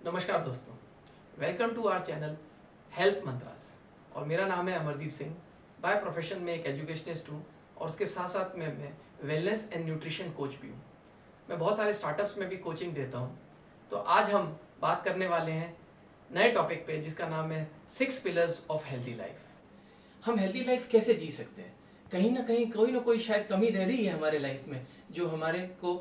नमस्कार दोस्तों, welcome to our channel health mantras. और मेरा नाम है अमरदीप सिंह। बाय प्रोफेशन में एक एजुकेशनिस्ट हूँ और उसके साथ साथ में मैं वेलनेस एंड न्यूट्रिशन कोच भी हूँ। मैं बहुत सारे स्टार्टअप्स में भी कोचिंग देता हूँ। तो आज हम बात करने वाले हैं नए टॉपिक पे जिसका नाम है 6 पिलर्स ऑफ हेल्दी लाइफ। हम हेल्दी लाइफ कैसे जी सकते हैं? कहीं ना कोई शायद कमी रह रही है हमारे लाइफ में जो हमारे को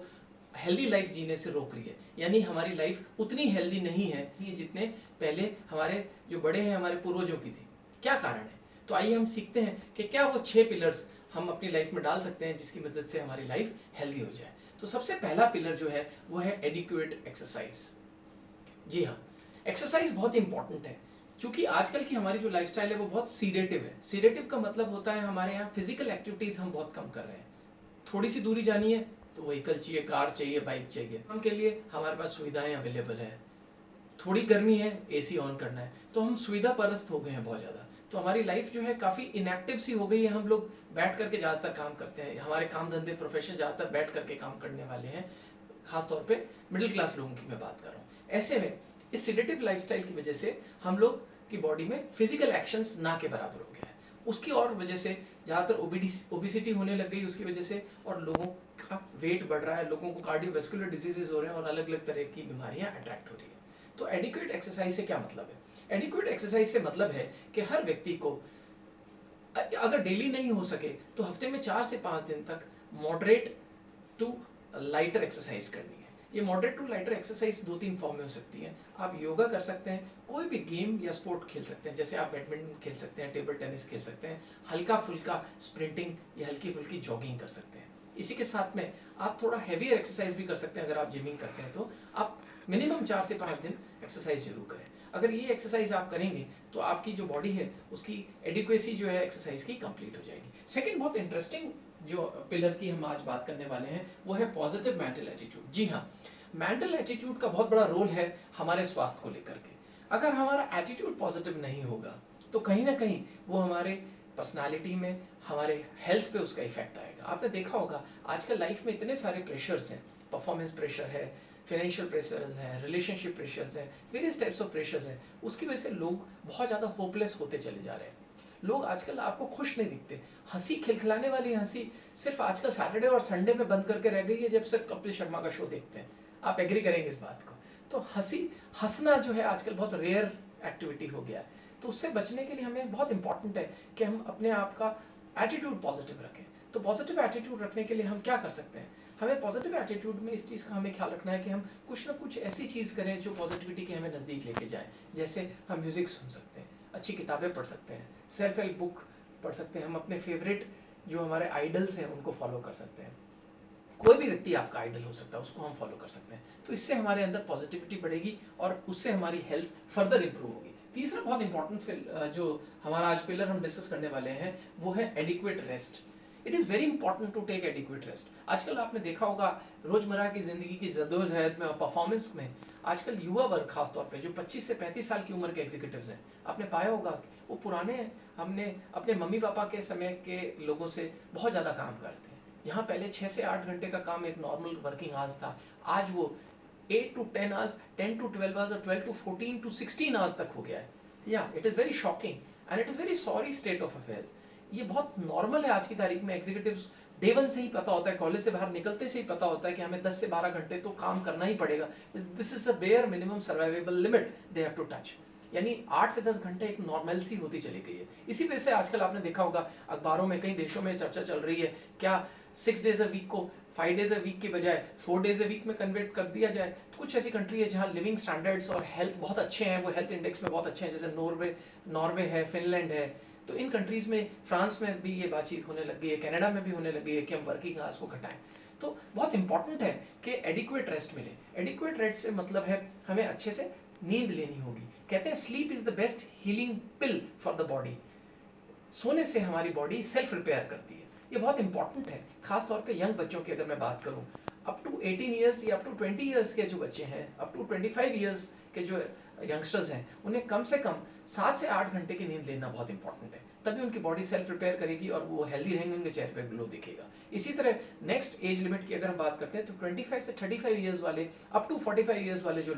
हेल्दी लाइफ जीने से रोक रही है। यानी हमारी लाइफ उतनी हेल्दी नहीं है जितने पहले हमारे जो बड़े हैं हमारे पूर्वजों की थी। क्या कारण है? तो आइए हम सीखते हैं कि क्या वो 6 पिलर्स हम अपनी लाइफ में डाल सकते हैं जिसकी मदद से हमारी लाइफ हेल्दी हो जाए। तो सबसे पहला पिलर जो है वो है एडिक्वेट एक्सरसाइज। जी हाँ, एक्सरसाइज बहुत इंपॉर्टेंट है क्योंकि आजकल की हमारी जो लाइफस्टाइल है वो बहुत सीडेटिव है। सीडेटिव का मतलब होता है हमारे यहाँ फिजिकल एक्टिविटीज हम बहुत कम कर रहे हैं। थोड़ी सी दूरी जानी है तो व्हीकल चाहिए, कार चाहिए, बाइक चाहिए। हम के लिए हमारे पास सुविधाएं अवेलेबल है। थोड़ी गर्मी है, एसी ऑन करना है, तो हम सुविधा परस्त हो गए हैं बहुत ज़्यादा। तो हमारी लाइफ जो है काफ़ी इनएक्टिव सी हो गई है। हम लोग बैठ करके ज़्यादातर काम करते हैं। हमारे काम धंधे प्रोफेशन ज़्यादातर बैठ करके काम करने वाले हैं। खासतौर पे मिडिल क्लास लोगों की मैं बात कर रहा हूँ। ऐसे में इस सिडेटिव लाइफस्टाइल की वजह से हम लोग की बॉडी में फिजिकल एक्शंस ना के बराबर हो गया है। उसकी और वजह से ज़्यादातर ओबिसिटी होने लग गई उसकी वजह से, और लोगों का वेट बढ़ रहा है, लोगों को कार्डियोवैस्कुलर डिजीजेज हो रहे हैं और अलग अलग तरह की बीमारियां अट्रैक्ट हो रही है। तो एडिक्वेट एक्सरसाइज से क्या मतलब है? एडिक्वेट एक्सरसाइज से मतलब है कि हर व्यक्ति को अगर डेली नहीं हो सके तो हफ्ते में 4 से 5 दिन तक मॉडरेट टू लाइटर एक्सरसाइज करनी है। ये moderate to lighter exercise 2-3 form में हो सकती है। आप योगा कर सकते हैं, कोई भी गेम या स्पोर्ट खेल सकते हैं, जैसे आप बैडमिंटन खेल सकते हैं, टेबल टेनिस खेल सकते हैं, हल्का फुल्का स्प्रिंटिंग या हल्की फुल्की जॉगिंग कर सकते हैं। इसी के साथ में आप थोड़ा हैवियर एक्सरसाइज भी कर सकते हैं। अगर आप जिमिंग करते हैं तो आप मिनिमम 4 से 5 दिन एक्सरसाइज जरूर करें। अगर ये एक्सरसाइज आप करेंगे तो आपकी जो बॉडी है उसकी एडिक्वेसी जो है एक्सरसाइज की कंप्लीट हो जाएगी। सेकंड बहुत इंटरेस्टिंग जो पिलर की हम आज बात करने वाले हैं वो है पॉजिटिव मेंटल एटीट्यूड। जी हाँ, मेंटल एटीट्यूड का बहुत बड़ा रोल है हमारे स्वास्थ्य को लेकर के। अगर हमारा एटीट्यूड पॉजिटिव नहीं होगा तो कहीं ना कहीं वो हमारे पर्सनालिटी में, हमारे हेल्थ पे उसका इफेक्ट आएगा। आपने देखा होगा आजकल लाइफ में इतने सारे प्रेशर्स हैं। परफॉर्मेंस प्रेशर है, फाइनेंशियल प्रेशर्स है, रिलेशनशिप प्रेशर्स है, वेरियस टाइप्स ऑफ प्रेशर्स हैं। उसकी वजह से लोग बहुत ज़्यादा होपलेस होते चले जा रहे हैं। लोग आजकल आपको खुश नहीं दिखते। हंसी खिलखिलाने वाली हंसी सिर्फ आजकल सैटरडे और संडे में बंद करके रह गई है जब सिर्फ कपिल शर्मा का शो देखते हैं। आप एग्री करेंगे इस बात को? तो हंसना जो है आजकल बहुत रेयर एक्टिविटी हो गया है। तो उससे बचने के लिए हमें बहुत इंपॉर्टेंट है कि हम अपने आप का एटीट्यूड पॉजिटिव रखें। तो पॉजिटिव एटीट्यूड रखने के लिए हम क्या कर सकते हैं? हमें पॉजिटिव एटीट्यूड में इस चीज़ का हमें ख्याल रखना है कि हम कुछ ना कुछ ऐसी चीज़ करें जो पॉजिटिविटी के हमें नज़दीक लेके जाए। जैसे हम म्यूज़िक सुन सकते हैं, अच्छी किताबें पढ़ सकते हैं, सेल्फ हेल्प बुक पढ़ सकते हैं, हम अपने फेवरेट जो हमारे आइडल्स हैं उनको फॉलो कर सकते हैं। कोई भी व्यक्ति आपका आइडल हो सकता है, उसको हम फॉलो कर सकते हैं। तो इससे हमारे अंदर पॉजिटिविटी बढ़ेगी और उससे हमारी हेल्थ फर्दर इंप्रूव होगी। तीसरा बहुत इंपॉर्टेंट जो हमारा आज पिलर हम डिस्कस करने वाले हैं वो है adequate rest. It is very important to take adequate rest. आजकल आपने देखा होगा रोजमर्रा की जिंदगी की जद्दोजहद में और परफॉर्मेंस में आजकल युवा वर्ग खासतौर पे जो 25 से 35 साल की उम्र के एग्जीक्यूटिव्स हैं, आपने पाया होगा वो पुराने हमने अपने मम्मी पापा के समय के लोगों से बहुत ज़्यादा काम करते हैं। जहाँ पहले 6 से 8 घंटे का काम एक नॉर्मल वर्किंग आवर्स था, आज वो 8 टू 10 आवर्स, 10 टू 12 आवर्स और 12 टू 14 टू 16 आवर्स तक हो गया है। या it is very shocking and it is very sorry state of affairs. ये बहुत नॉर्मल है आज की तारीख में। एग्जीक्यूटिव्स डे वन से ही पता होता है, कॉलेज से बाहर निकलते से ही पता होता है कि हमें 10 से 12 घंटे तो काम करना ही पड़ेगा। This is a bare minimum survivable limit they have to touch. यानी 8 से 10 घंटे एक नॉर्मलसी होती चली गई है। इसी वजह से आजकल आपने देखा होगा अखबारों में कई देशों में चर्चा चल रही है क्या 6 डेज अ वीक को 5 डेज अ वीक के बजाय 4 डेज अ वीक में कन्वर्ट कर दिया जाए। तो कुछ ऐसी कंट्री है जहाँ लिविंग स्टैंडर्ड्स और हेल्थ बहुत अच्छे हैं, वो हेल्थ इंडेक्स में बहुत अच्छे हैं, जैसे नॉर्वे है, फिनलैंड है। तो इन कंट्रीज में, फ्रांस में भी ये बातचीत होने लग गई है, कनाडा में भी होने लगी है कि हम वर्किंग आवर्स को घटाएं। तो बहुत इंपॉर्टेंट है कि एडिक्वेट रेस्ट मिले। एडिक्वेट रेस्ट से मतलब है हमें अच्छे से नींद लेनी होगी। कहते हैं sleep is the best healing pill for the body. सोने से हमारी बॉडी सेल्फ रिपेयर करती है। ये बहुत इंपॉर्टेंट है, खास तौर पे यंग बच्चों की अगर मैं बात करूं, अप टू 18 ईयर्स या अप टू 20 ईयर्स के जो बच्चे हैं, अप टू 25 ईयर्स के जो यंगस्टर्स हैं, उन्हें कम से कम 7 से 8 घंटे की नींद लेना बहुत इंपॉर्टेंट है। तभी उनकी बॉडी सेल्फ रिपेयर करेगी और वो हेल्दी रहेंगे, उनके चेहरे पे ग्लो दिखेगा। इसी तरह नेक्स्ट एज लिमिट की अगर हम बात करते हैं तो 25 से 35 ईयर्स वाले अप टू 45 ईयर्स वाले जो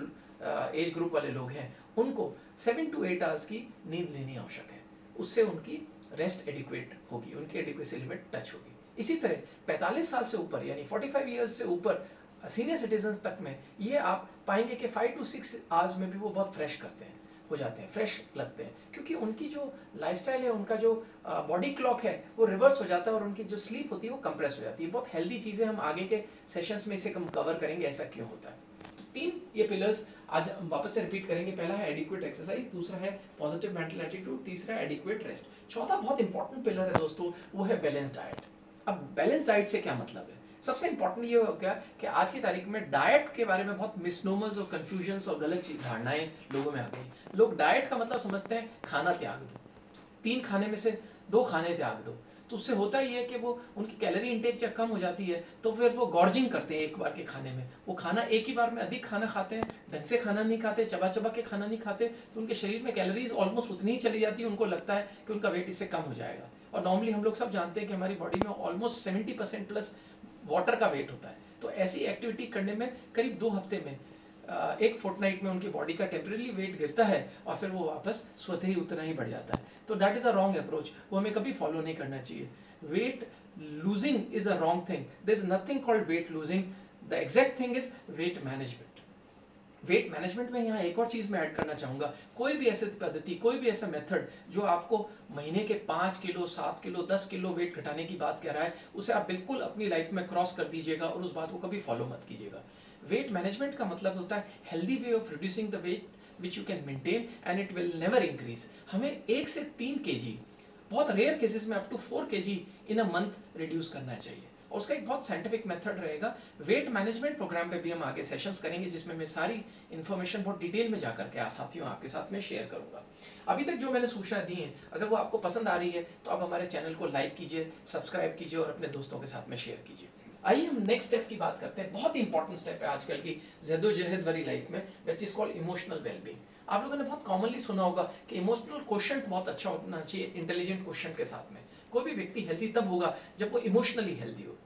एज ग्रुप वाले लोग हैं, उनको 7 to 8 आवर्स की नींद लेनी आवश्यक है। उससे उनकी रेस्ट एडिक्वेट होगी, उनकी एडिक्वेसी लिमिट टच होगी। इसी तरह 45 साल से ऊपर यानी 45 ईयर्स से ऊपर सीनियर सिटीजन्स तक में ये आप पाएंगे कि 5 to 6 आवर्स में भी वो बहुत फ्रेश करते हैं, हो जाते हैं, फ्रेश लगते हैं, क्योंकि उनकी जो लाइफस्टाइल है, उनका जो बॉडी क्लॉक है वो रिवर्स हो जाता है और उनकी जो स्लीप होती है वो कंप्रेस हो जाती है। बहुत हेल्दी चीज़ें हम आगे के सेशंस में इसे कवर करेंगे, ऐसा क्यों होता है। तो 3 ये पिलर्स आज हम वापस से रिपीट करेंगे। पहला है एडिक्वेट एक्सरसाइज, दूसरा है पॉजिटिव मेंटल एटीट्यूड, तीसरा है एडिक्वेट रेस्ट, चौथा बहुत इंपॉर्टेंट पिलर है दोस्तों, वो है बैलेंस डाइट। अब बैलेंस डाइट से क्या मतलब है? सबसे इंपॉर्टेंट ये हो गया कि आज की तारीख में डाइट के बारे में बहुत मिसनोमर्स और कंफ्यूजन्स और गलत धारणाएं लोगों में आ गई। लोग डाइट का मतलब समझते हैं खाना त्याग दो, 3 खाने में से 2 खाने त्याग दो, तो उससे होता ही है कि वो उनकी कैलोरी इंटेक जब कम हो जाती है तो फिर वो गॉर्जिंग करते हैं एक बार के खाने में, वो खाना एक ही बार में अधिक खाना खाते हैं, ढंग से खाना नहीं खाते, चबा चबा के खाना नहीं खाते, तो उनके शरीर में कैलोरीज ऑलमोस्ट उतनी ही चली जाती है, उनको लगता है कि उनका वेट इससे कम हो जाएगा। और नॉर्मली हम लोग सब जानते हैं कि हमारी बॉडी में ऑलमोस्ट 70% प्लस वाटर का वेट होता है। तो ऐसी एक्टिविटी करने में करीब 2 हफ्ते में एक फोर्टनाइट में उनकी बॉडी का टेम्परेरी वेट गिरता है और फिर वो वापस स्वतः ही उतना ही बढ़ जाता है। तो that is a wrong approach, वो हमें कभी फॉलो नहीं करना चाहिए। Weight losing is a wrong thing, there is nothing called weight losing, the exact thing is weight management. Weight management में यहाँ एक और चीज मैं ऐड करना चाहूंगा, कोई भी ऐसी पद्धति, कोई भी ऐसा मेथड जो आपको महीने के 5 किलो 7 किलो 10 किलो वेट घटाने की बात कह रहा है, उसे आप बिल्कुल अपनी लाइफ में क्रॉस कर दीजिएगा और उस बात को कभी फॉलो मत कीजिएगा। वेट मैनेजमेंट का मतलब होता है healthy way of reducing the weight which you can maintain and it will never increase. हमें 1 से 3 kg, बहुत रेयर केसेस में up to 4 kg in a month reduce करना चाहिए, और उसका एक बहुत साइंटिफिक मेथड रहेगा। वेट मैनेजमेंट प्रोग्राम पे भी हम आगे सेशंस करेंगे जिसमें मैं सारी इन्फॉर्मेशन बहुत डिटेल में जाकर के साथियों आपके साथ में शेयर करूंगा। अभी तक जो मैंने सूचना दी है, अगर वो आपको पसंद आ रही है तो आप हमारे चैनल को लाइक कीजिए, सब्सक्राइब कीजिए और अपने दोस्तों के साथ में शेयर कीजिए। आइए हम नेक्स्ट स्टेप की बात करते हैं। बहुत ही इंपॉर्टेंट स्टेप है आजकल की जद्दोजहद भरी लाइफ में, which is called emotional wellbeing. आप लोगों ने बहुत कॉमनली सुना होगा कि इमोशनल क्वेश्चन बहुत अच्छा होना चाहिए इंटेलिजेंट क्वेश्चन के साथ में। कोई भी व्यक्ति हेल्दी तब होगा जब वो इमोशनली हेल्दी हो।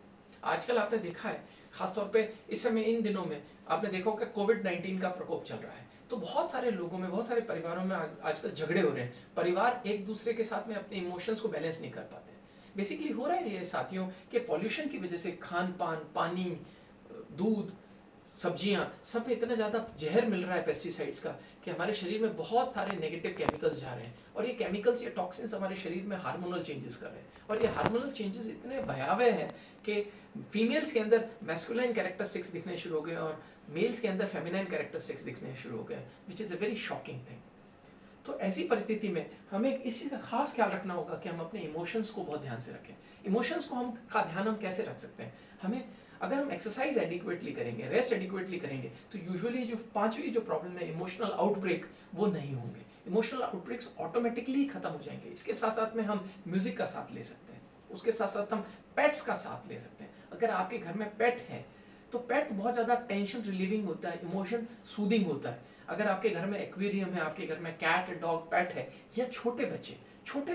आजकल आपने देखा है, खासतौर पे इस समय इन दिनों में आपने देखा होगा कोविड-19 का प्रकोप चल रहा है, तो बहुत सारे लोगों में, बहुत सारे परिवारों में आजकल झगड़े हो रहे हैं। परिवार एक दूसरे के साथ में अपने इमोशंस को बैलेंस नहीं कर पाते। बेसिकली हो रहा है ये साथियों कि पॉल्यूशन की वजह से खान पान, पानी, दूध, सब्जियां, सब में इतना ज़्यादा जहर मिल रहा है पेस्टिसाइड्स का कि हमारे शरीर में बहुत सारे नेगेटिव केमिकल्स जा रहे हैं, और ये केमिकल्स, ये टॉक्सिन्स हमारे शरीर में हार्मोनल चेंजेस कर रहे हैं। और ये हार्मोनल चेंजेस इतने भयावह हैं कि फीमेल्स के अंदर मैस्कुलाइन कैरेक्टरिस्टिक्स दिखने शुरू हो गए और मेल्स के अंदर फेमिनाइन कैरेक्टरिस्टिक्स दिखने शुरू हो गए, which is a very shocking thing. तो ऐसी परिस्थिति में हमें इस चीज़ का खास ख्याल रखना होगा कि हम अपने इमोशंस को बहुत ध्यान से रखें। इमोशंस को हम का ध्यान हम कैसे रख सकते हैं? हमें, अगर हम एक्सरसाइज एडिक्वेटली करेंगे, रेस्ट एडिक्वेटली करेंगे, तो यूजुअली जो 5वीं जो प्रॉब्लम है इमोशनल आउटब्रेक, वो नहीं होंगे। इमोशनल आउटब्रेक्स ऑटोमेटिकली खत्म हो जाएंगे। इसके साथ साथ में हम म्यूजिक का साथ ले सकते हैं, उसके साथ साथ हम पेट्स का साथ ले सकते हैं। अगर आपके घर में पेट है तो पेट बहुत ज़्यादा टेंशन रिलीविंग होता है, इमोशन सूदिंग होता है। अगर आपके घर में एक्वेरियम है, आपके घर में कैट, डॉग, पेट है, या छोटे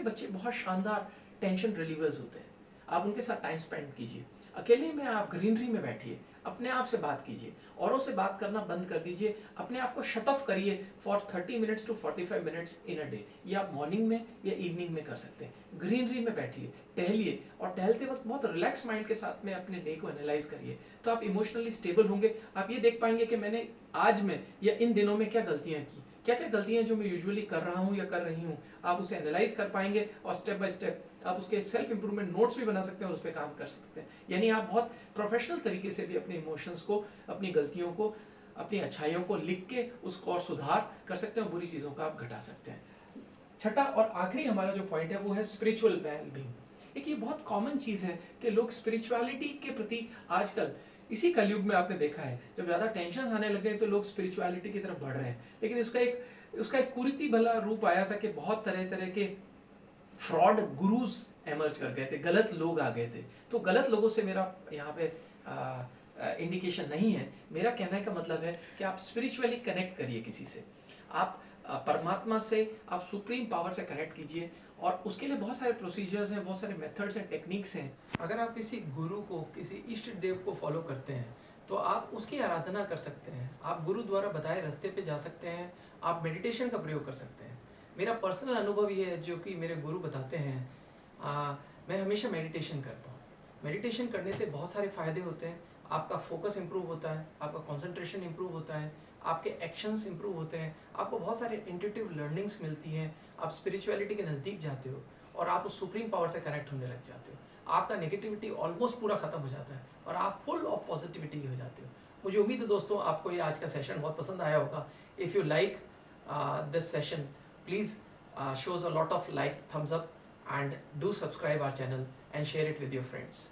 बच्चे बहुत शानदार टेंशन रिलीवर्स होते हैं। आप उनके साथ टाइम स्पेंड कीजिए। अकेले में आप ग्रीनरी में बैठिए, अपने आप से बात कीजिए, औरों से बात करना बंद कर दीजिए, अपने आप को शट ऑफ करिए for 30 minutes to 45 minutes in a day. ये आप मॉर्निंग में या इवनिंग में कर सकते हैं। ग्रीनरी में बैठिए, टहलिए, और टहलते वक्त बहुत रिलैक्स माइंड के साथ में अपने डे को एनालाइज करिए, तो आप इमोशनली स्टेबल होंगे। आप ये देख पाएंगे कि मैंने आज में या इन दिनों में क्या गलतियां की, क्या क्या गलतियां जो मैं यूजुअली कर रहा हूँ या कर रही हूँ, आप उसे एनालाइज कर पाएंगे और स्टेप बाय स्टेप आप उसके सेल्फ इंप्रूवमेंट नोट्स भी बना सकते हैं और उस पर काम कर सकते हैं। यानी आप बहुत प्रोफेशनल तरीके से भी अपने इमोशंस को, अपनी गलतियों को, अपनी अच्छाइयों को लिख के उसको और सुधार कर सकते हैं और बुरी चीज़ों का आप घटा सकते हैं। छठा और आखिरी हमारा जो पॉइंट है वो है स्पिरिचुअल वेलबींग। एक ये बहुत कॉमन चीज़ है कि लोग स्पिरिचुअलिटी के प्रति आजकल इसी कलयुग में आपने देखा है, जब ज़्यादा टेंशन आने लगे तो लोग स्पिरिचुअलिटी की तरफ बढ़ रहे हैं। लेकिन उसका एक कुरीति भला रूप आया था कि बहुत तरह तरह के फ्रॉड गुरुज एमर्ज कर गए थे, गलत लोग आ गए थे। तो गलत लोगों से मेरा यहाँ पे इंडिकेशन नहीं है। मेरा कहने का मतलब है कि आप स्पिरिचुअली कनेक्ट करिए किसी से। आप परमात्मा से, आप सुप्रीम पावर से कनेक्ट कीजिए, और उसके लिए बहुत सारे प्रोसीजर्स हैं, बहुत सारे मेथड्स हैं, टेक्निक्स हैं। अगर आप किसी गुरु को, किसी इष्ट देव को फॉलो करते हैं तो आप उसकी आराधना कर सकते हैं, आप गुरु द्वारा बताए रास्ते पे जा सकते हैं, आप मेडिटेशन का प्रयोग कर सकते हैं। मेरा पर्सनल अनुभव ये है, जो कि मेरे गुरु बताते हैं, मैं हमेशा मेडिटेशन करता हूँ। मेडिटेशन करने से बहुत सारे फ़ायदे होते हैं। आपका फोकस इंप्रूव होता है, आपका कंसंट्रेशन इंप्रूव होता है, आपके एक्शंस इंप्रूव होते हैं, आपको बहुत सारे इंट्यूटिव लर्निंग्स मिलती हैं, आप स्पिरिचुअलिटी के नज़दीक जाते हो और आप उस सुप्रीम पावर से कनेक्ट होने लग जाते हो। आपका नेगेटिविटी ऑलमोस्ट पूरा खत्म हो जाता है और आप फुल ऑफ पॉजिटिविटी हो जाते हो। मुझे उम्मीद है दोस्तों आपको ये आज का सेशन बहुत पसंद आया होगा। If you like this session, please shows a lot of like, thumbs up, and do subscribe our channel and share it with your friends.